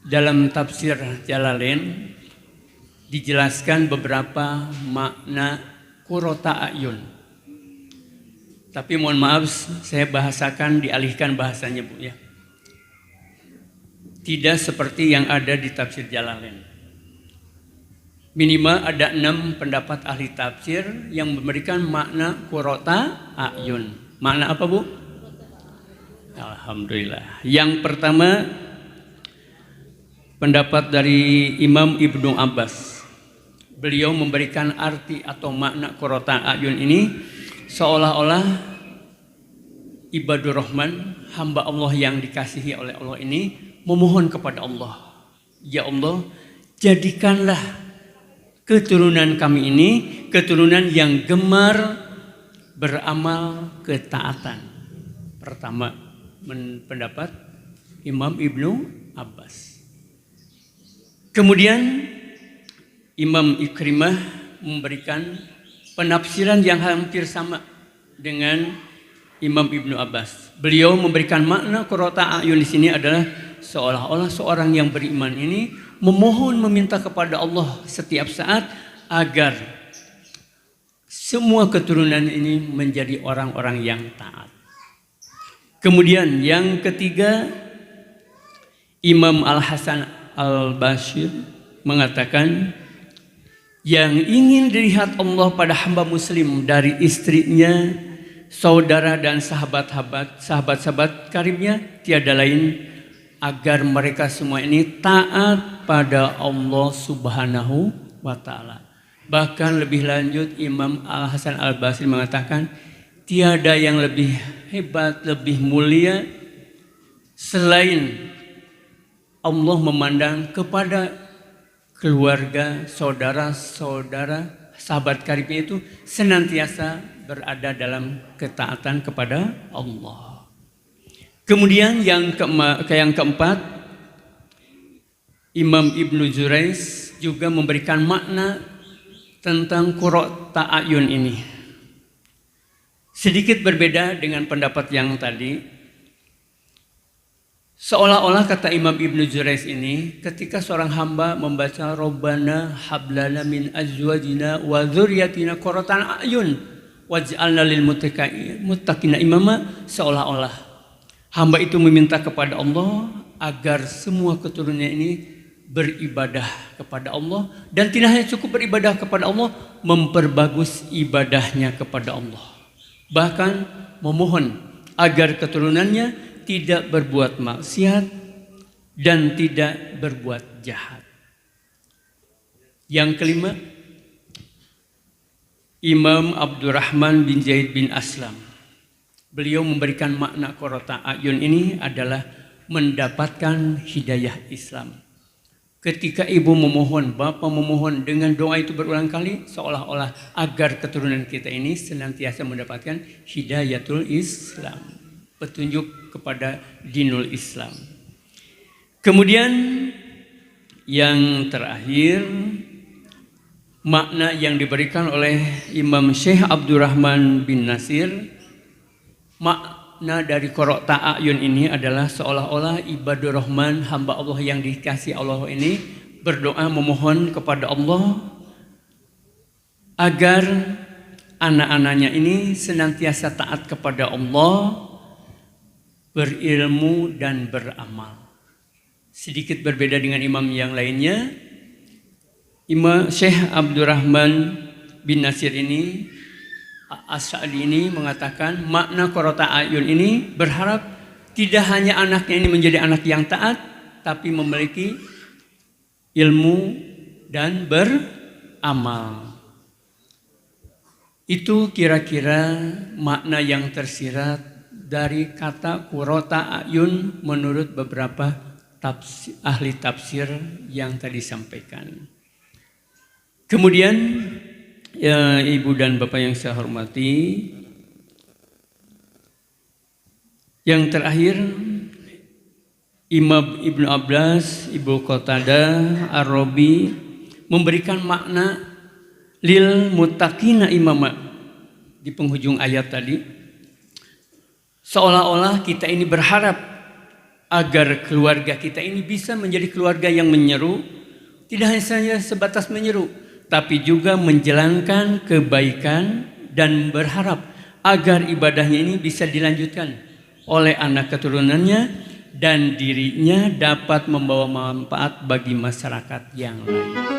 dalam tafsir Jalalain dijelaskan beberapa makna qurrata a'yun. Tapi mohon maaf, saya bahasakan, dialihkan bahasanya Bu ya. Tidak seperti yang ada di tafsir Jalalain. Minimal ada 6 pendapat ahli tafsir yang memberikan makna qurrata a'yun. Makna apa Bu? Alhamdulillah. Yang pertama pendapat dari Imam Ibnu Abbas. Beliau memberikan arti atau makna qurrata a'yun ini seolah-olah ibadur rahman, hamba Allah yang dikasihi oleh Allah ini memohon kepada Allah, ya Allah, jadikanlah keturunan kami ini keturunan yang gemar beramal ketaatan. Pertama pendapat Imam Ibnu Abbas. Kemudian Imam Ikrimah memberikan penafsiran yang hampir sama dengan Imam Ibnu Abbas. Beliau memberikan makna qurrata a'yun di sini adalah seolah-olah seorang yang beriman ini memohon meminta kepada Allah setiap saat agar semua keturunan ini menjadi orang-orang yang taat. Kemudian yang ketiga, Imam Al-Hasan Al-Bashir mengatakan yang ingin dilihat Allah pada hamba muslim dari istrinya, saudara dan sahabat-sahabat karibnya tiada lain agar mereka semua ini taat pada Allah Subhanahu wa taala. Bahkan lebih lanjut Imam Al-Hasan Al-Basri mengatakan tiada yang lebih hebat, lebih mulia selain Allah memandang kepada keluarga, saudara-saudara, sahabat karibnya itu senantiasa berada dalam ketaatan kepada Allah. Kemudian yang keempat, Imam Ibnu Jurayj juga memberikan makna tentang qurrata a'yun ini. Sedikit berbeda dengan pendapat yang tadi. Seolah-olah kata Imam Ibnu Jurayj ini, ketika seorang hamba membaca Rabbana hablana min azwajina wa dzurriyyatina qurrata a'yun waj'alna lil muttaqina imama, seolah-olah hamba itu meminta kepada Allah agar semua keturunannya ini beribadah kepada Allah, dan tidak hanya cukup beribadah kepada Allah, memperbagus ibadahnya kepada Allah. Bahkan memohon agar keturunannya tidak berbuat maksiat dan tidak berbuat jahat. Yang kelima, Imam Abdurrahman bin Zaid bin Aslam. Beliau memberikan makna qurrata a'yun ini adalah mendapatkan hidayah Islam. Ketika ibu memohon, bapak memohon dengan doa itu berulang kali, seolah-olah agar keturunan kita ini senantiasa mendapatkan hidayatul Islam, petunjuk kepada dinul Islam. Kemudian yang terakhir, makna yang diberikan oleh Imam Syekh Abdurrahman bin Nasir, makna dari qurrata a'yun ini adalah seolah-olah ibadur rahman, hamba Allah yang dikasihi Allah ini berdoa memohon kepada Allah agar anak-anaknya ini senantiasa taat kepada Allah, berilmu dan beramal. Sedikit berbeda dengan imam yang lainnya, Imam Syekh Abdurrahman bin Nasir ini, As-Sa'di ini mengatakan makna qurrata a'yun ini berharap tidak hanya anaknya ini menjadi anak yang taat, tapi memiliki ilmu dan beramal. Itu kira-kira makna yang tersirat dari kata qurrata a'yun menurut beberapa ahli tafsir yang tadi sampaikan. Kemudian ya, ibu dan bapak yang saya hormati, yang terakhir Imam Ibnu Abbas, Ibnu Qatadah, Ar-Rabi memberikan makna lil muttaqina imama di penghujung ayat tadi. Seolah-olah kita ini berharap agar keluarga kita ini bisa menjadi keluarga yang menyeru, tidak hanya sebatas menyeru, tapi juga menjalankan kebaikan dan berharap agar ibadahnya ini bisa dilanjutkan oleh anak keturunannya dan dirinya dapat membawa manfaat bagi masyarakat yang lain.